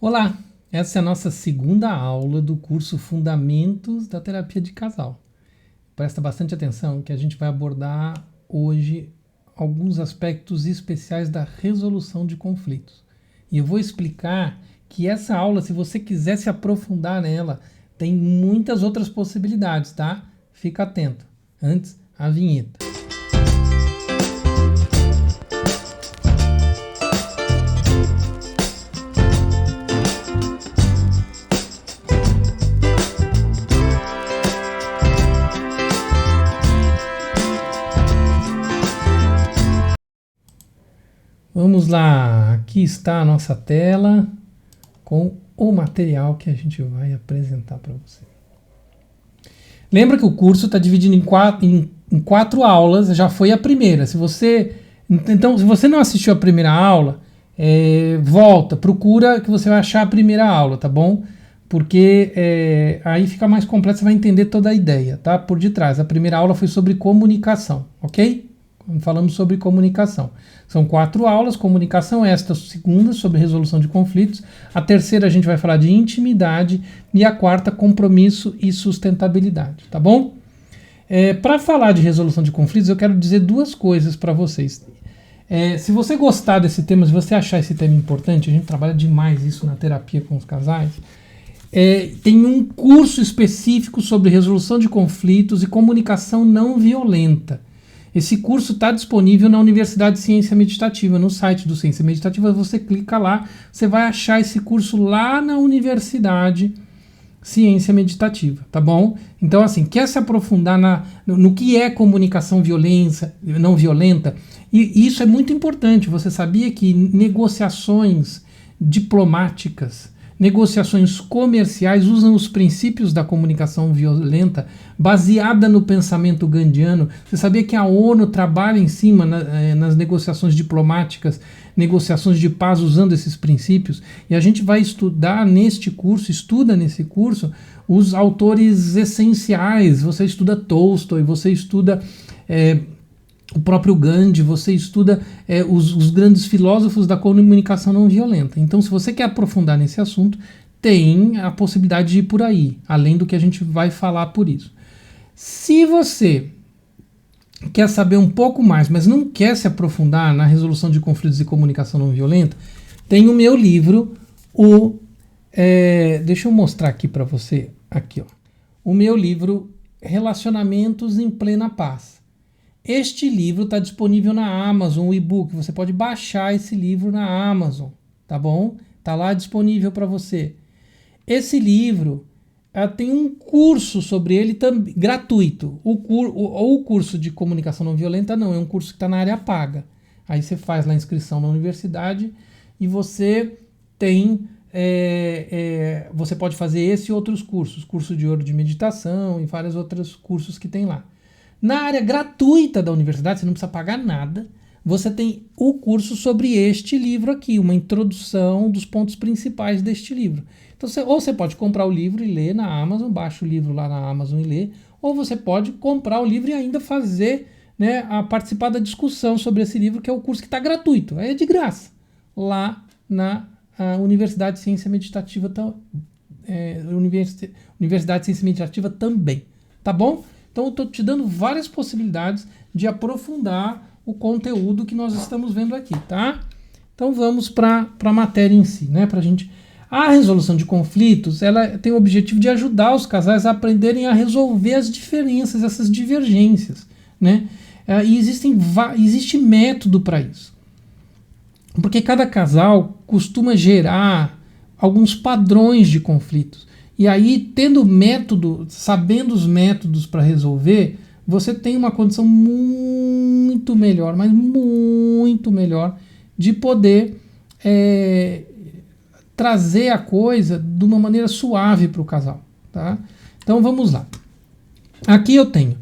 Olá, essa é a nossa segunda aula do curso Fundamentos da Terapia de Casal. Presta bastante atenção que a gente vai abordar hoje alguns aspectos especiais da resolução de conflitos. E eu vou explicar que essa aula, se você quiser se aprofundar nela, tem muitas outras possibilidades, tá? Fica atento. Antes, a vinheta. Vamos lá, aqui está a nossa tela com o material que a gente vai apresentar para você. Lembra que o curso está dividido em quatro aulas, já foi a primeira. Se você não assistiu a primeira aula, volta, procura que você vai achar a primeira aula, tá bom? Porque aí fica mais completo, você vai entender toda a ideia, tá? Por detrás. A primeira aula foi sobre comunicação, ok? Falamos sobre comunicação. São 4 aulas, comunicação, esta segunda sobre resolução de conflitos, a terceira a gente vai falar de intimidade e a quarta compromisso e sustentabilidade, tá bom? Para falar de resolução de conflitos, eu quero dizer duas coisas para vocês. Se você gostar desse tema, se você achar esse tema importante, a gente trabalha demais isso na terapia com os casais, tem um curso específico sobre resolução de conflitos e comunicação não violenta. Esse curso está disponível na Universidade de Ciência Meditativa, no site do Ciência Meditativa, você clica lá, você vai achar esse curso lá na Universidade Ciência Meditativa, tá bom? Então, assim, quer se aprofundar no que é comunicação não violenta? E isso é muito importante, você sabia que negociações diplomáticas, negociações comerciais usam os princípios da comunicação violenta baseada no pensamento gandhiano. Você sabia que a ONU trabalha em cima nas negociações diplomáticas, negociações de paz usando esses princípios? E a gente vai estudar nesse curso, os autores essenciais. Você estuda Tolstói, você estuda o próprio Gandhi, você estuda os grandes filósofos da comunicação não violenta. Então, se você quer aprofundar nesse assunto, tem a possibilidade de ir por aí, além do que a gente vai falar por isso. Se você quer saber um pouco mais, mas não quer se aprofundar na resolução de conflitos e comunicação não violenta, tem o meu livro, deixa eu mostrar aqui para você, aqui, ó, o meu livro Relacionamentos em Plena Paz. Este livro está disponível na Amazon, o e-book. Você pode baixar esse livro na Amazon, tá bom? Está lá disponível para você. Esse livro tem um curso sobre ele gratuito. O curso de comunicação não violenta não, é um curso que está na área paga. Aí você faz lá a inscrição na universidade e você tem... você pode fazer esse e outros cursos. Curso de ouro de meditação e vários outros cursos que tem lá. Na área gratuita da universidade, você não precisa pagar nada, você tem o curso sobre este livro aqui, uma introdução dos pontos principais deste livro. Então, você pode comprar o livro e ler na Amazon, baixa o livro lá na Amazon e ler, ou você pode comprar o livro e ainda fazer, participar da discussão sobre esse livro, que é o curso que está gratuito, é de graça, lá na Universidade de Ciência Meditativa, Universidade de Ciência Meditativa também, tá bom? Então eu estou te dando várias possibilidades de aprofundar o conteúdo que nós estamos vendo aqui, tá? Então vamos para a matéria em si, né? A resolução de conflitos, ela tem o objetivo de ajudar os casais a aprenderem a resolver as diferenças, essas divergências, né? E existe método para isso. Porque cada casal costuma gerar alguns padrões de conflitos. E aí, tendo método, sabendo os métodos para resolver, você tem uma condição muito melhor, mas muito melhor, de poder trazer a coisa de uma maneira suave para o casal. Tá? Então vamos lá. Aqui eu tenho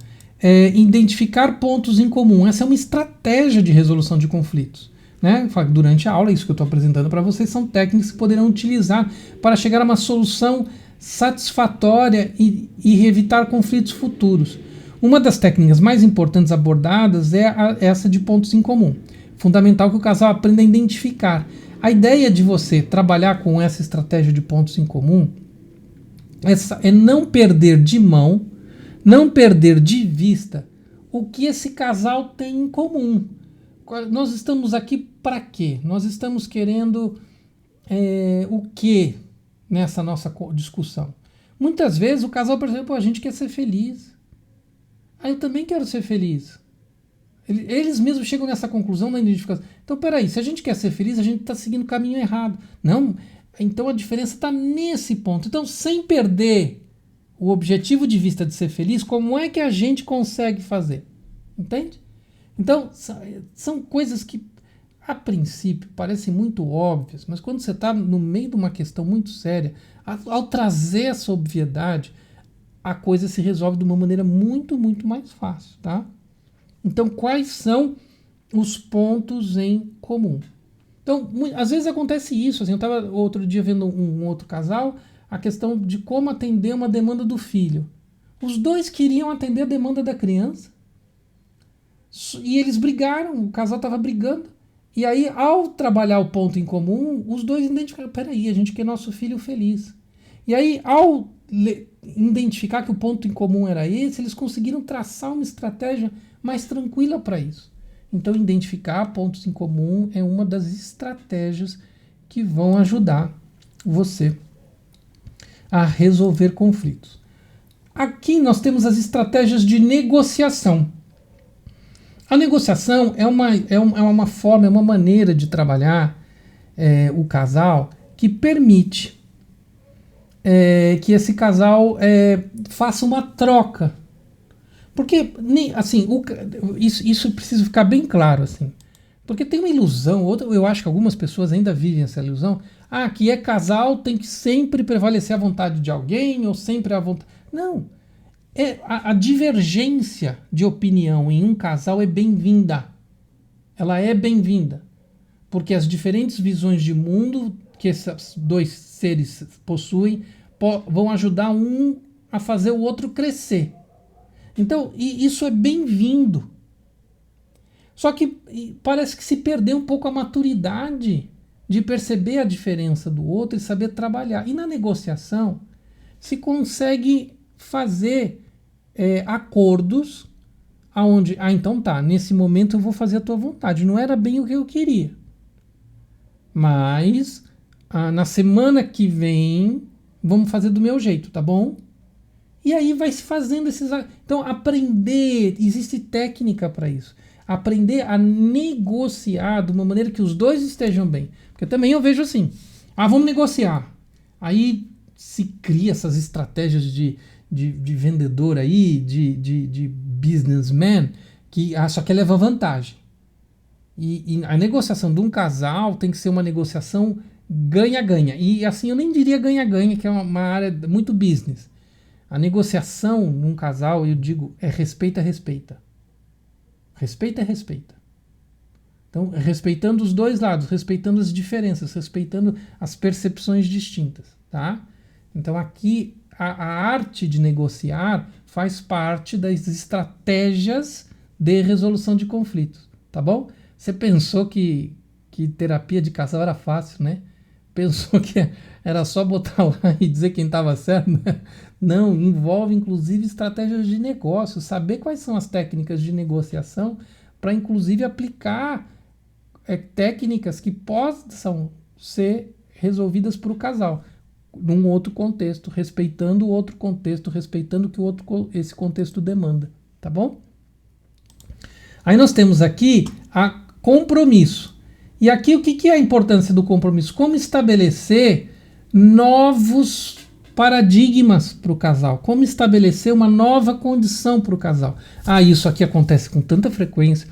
identificar pontos em comum. Essa é uma estratégia de resolução de conflitos. Né? Durante a aula, isso que eu estou apresentando para vocês são técnicas que poderão utilizar para chegar a uma solução satisfatória e evitar conflitos futuros. Uma das técnicas mais importantes abordadas é essa de pontos em comum. Fundamental que o casal aprenda a identificar A ideia de você trabalhar com essa estratégia de pontos em comum é não perder de mão, não perder de vista o que esse casal tem em comum. Nós estamos aqui para quê? Nós estamos querendo o quê nessa nossa discussão? Muitas vezes o casal, por exemplo, a gente quer ser feliz. Eu também quero ser feliz. Eles mesmos chegam nessa conclusão na identificação. Então, peraí, se a gente quer ser feliz, a gente está seguindo o caminho errado. Não, então a diferença está nesse ponto. Então, sem perder o objetivo de vista de ser feliz, como é que a gente consegue fazer? Entende? Então, são coisas que, a princípio, parecem muito óbvias, mas quando você está no meio de uma questão muito séria, ao trazer essa obviedade, a coisa se resolve de uma maneira muito, muito mais fácil, tá? Então, quais são os pontos em comum? Então, às vezes acontece isso. Assim, eu estava outro dia vendo um outro casal, a questão de como atender uma demanda do filho. Os dois queriam atender a demanda da criança e eles brigaram, o casal estava brigando. E aí, ao trabalhar o ponto em comum, os dois identificaram, peraí, a gente quer nosso filho feliz. E aí, ao identificar que o ponto em comum era esse, eles conseguiram traçar uma estratégia mais tranquila para isso. Então, identificar pontos em comum é uma das estratégias que vão ajudar você a resolver conflitos. Aqui nós temos as estratégias de negociação. A negociação é uma forma, é uma maneira de trabalhar o casal que permite que esse casal faça uma troca. Porque, assim, isso precisa ficar bem claro, assim. Porque tem uma ilusão, eu acho que algumas pessoas ainda vivem essa ilusão, que é casal, tem que sempre prevalecer a vontade de alguém, ou sempre a vontade... Não. A divergência de opinião em um casal é bem-vinda. Ela é bem-vinda. Porque as diferentes visões de mundo que esses dois seres possuem vão ajudar um a fazer o outro crescer. Então, isso é bem-vindo. Só que parece que se perdeu um pouco a maturidade de perceber a diferença do outro e saber trabalhar. E na negociação, se consegue fazer acordos aonde, então tá, nesse momento eu vou fazer a tua vontade. Não era bem o que eu queria. Mas na semana que vem vamos fazer do meu jeito, tá bom? E aí vai se fazendo esses... Então, aprender, existe técnica para isso. Aprender a negociar de uma maneira que os dois estejam bem. Porque também eu vejo assim, vamos negociar. Aí se cria essas estratégias de vendedor aí, de businessman, que só quer levar vantagem. E a negociação de um casal tem que ser uma negociação ganha-ganha. E assim, eu nem diria ganha-ganha, que é uma área muito business. A negociação num casal, eu digo, respeita. Respeita. Então, respeitando os dois lados, respeitando as diferenças, respeitando as percepções distintas, tá? Então, aqui, a arte de negociar faz parte das estratégias de resolução de conflitos, tá bom? Você pensou que terapia de casal era fácil, né? Pensou que era só botar lá e dizer quem estava certo? Não, envolve inclusive estratégias de negócio, saber quais são as técnicas de negociação para inclusive aplicar técnicas que possam ser resolvidas para o casal, num outro contexto, respeitando o outro contexto, respeitando o que esse contexto demanda, tá bom? Aí nós temos aqui a compromisso. E aqui o que é a importância do compromisso? Como estabelecer novos paradigmas para o casal, como estabelecer uma nova condição para o casal. Isso aqui acontece com tanta frequência.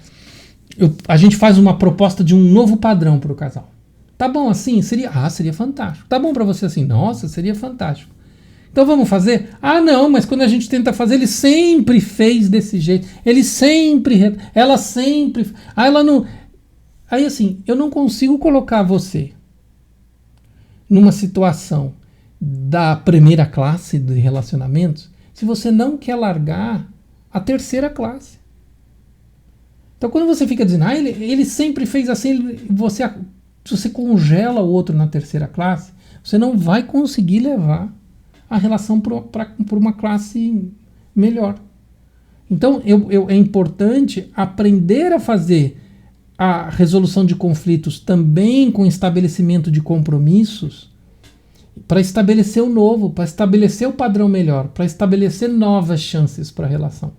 A gente faz uma proposta de um novo padrão para o casal. Tá bom assim? Seria fantástico. Tá bom para você assim? Nossa, seria fantástico. Então vamos fazer? Não, mas quando a gente tenta fazer, ele sempre fez desse jeito. Ela sempre... ela não... Aí assim, eu não consigo colocar você numa situação da primeira classe de relacionamentos se você não quer largar a terceira classe. Então quando você fica dizendo, ele sempre fez assim, você Se você congela o outro na terceira classe, você não vai conseguir levar a relação para uma classe melhor. Então, é importante aprender a fazer a resolução de conflitos também com estabelecimento de compromissos para estabelecer o novo, para estabelecer o padrão melhor, para estabelecer novas chances para a relação,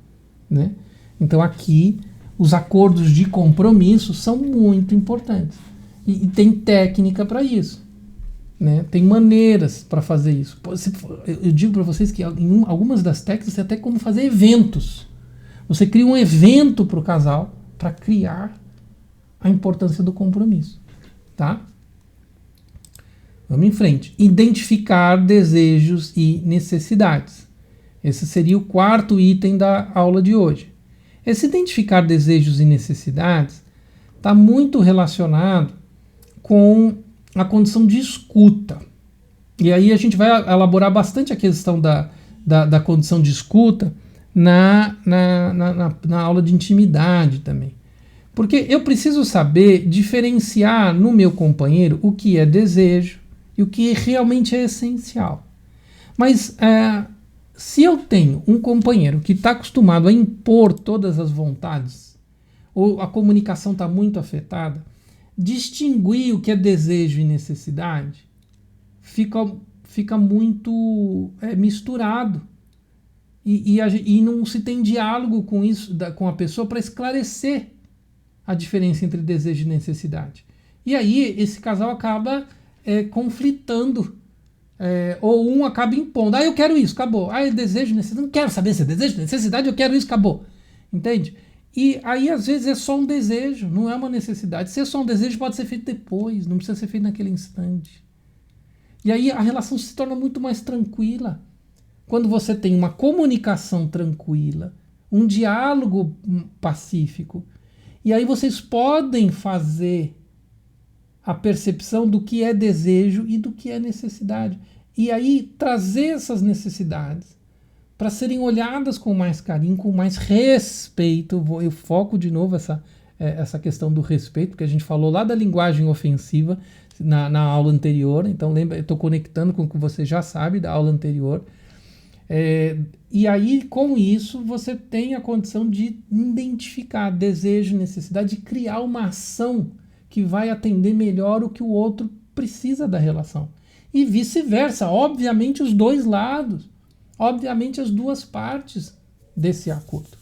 né? Então, aqui, os acordos de compromisso são muito importantes. E tem técnica para isso, né? Tem maneiras para fazer isso. Eu digo para vocês que em algumas das técnicas tem até como fazer eventos. Você cria um evento para o casal para criar a importância do compromisso, tá? Vamos em frente. Identificar desejos e necessidades. Esse seria o quarto item da aula de hoje. Esse identificar desejos e necessidades está muito relacionado com a condição de escuta. E aí a gente vai elaborar bastante a questão da condição de escuta na aula de intimidade também. Porque eu preciso saber diferenciar no meu companheiro o que é desejo e o que realmente é essencial. Mas se eu tenho um companheiro que está acostumado a impor todas as vontades, ou a comunicação está muito afetada, distinguir o que é desejo e necessidade fica muito misturado. E não se tem diálogo com isso, com a pessoa para esclarecer a diferença entre desejo e necessidade. E aí esse casal acaba conflitando, ou um acaba impondo. Eu quero isso, acabou. É desejo, necessidade, não quero saber se é desejo, necessidade, eu quero isso, acabou. Entende? E aí às vezes é só um desejo, não é uma necessidade. Se é só um desejo pode ser feito depois, não precisa ser feito naquele instante. E aí a relação se torna muito mais tranquila. Quando você tem uma comunicação tranquila, um diálogo pacífico, e aí vocês podem fazer a percepção do que é desejo e do que é necessidade. E aí trazer essas necessidades para serem olhadas com mais carinho, com mais respeito. Eu foco de novo essa questão do respeito, porque a gente falou lá da linguagem ofensiva na aula anterior. Então lembra, eu estou conectando com o que você já sabe da aula anterior. E aí, com isso, você tem a condição de identificar desejo e necessidade, de criar uma ação que vai atender melhor o que o outro precisa da relação. E vice-versa, obviamente os dois lados, obviamente as duas partes desse acordo.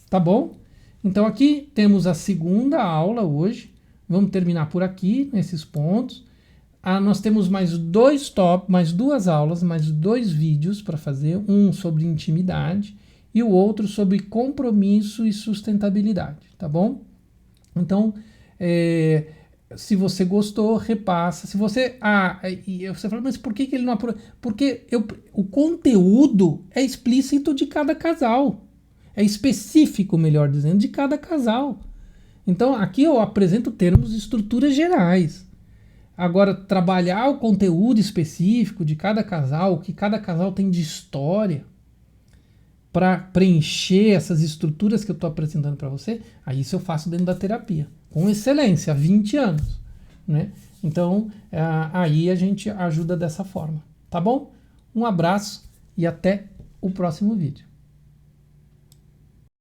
Tá bom? Então aqui temos a segunda aula hoje, vamos terminar por aqui, nesses pontos. Nós temos mais duas aulas, mais 2 vídeos para fazer, um sobre intimidade e o outro sobre compromisso e sustentabilidade, tá bom? Então, se você gostou, repassa. Se você... você fala, mas por que ele não aprova? Porque o conteúdo é explícito de cada casal. É específico, melhor dizendo, de cada casal. Então, aqui eu apresento termos e estruturas gerais. Agora, trabalhar o conteúdo específico de cada casal, o que cada casal tem de história, para preencher essas estruturas que eu estou apresentando para você, aí isso eu faço dentro da terapia, com excelência, há 20 anos. Né? Então, aí a gente ajuda dessa forma. Tá bom? Um abraço e até o próximo vídeo.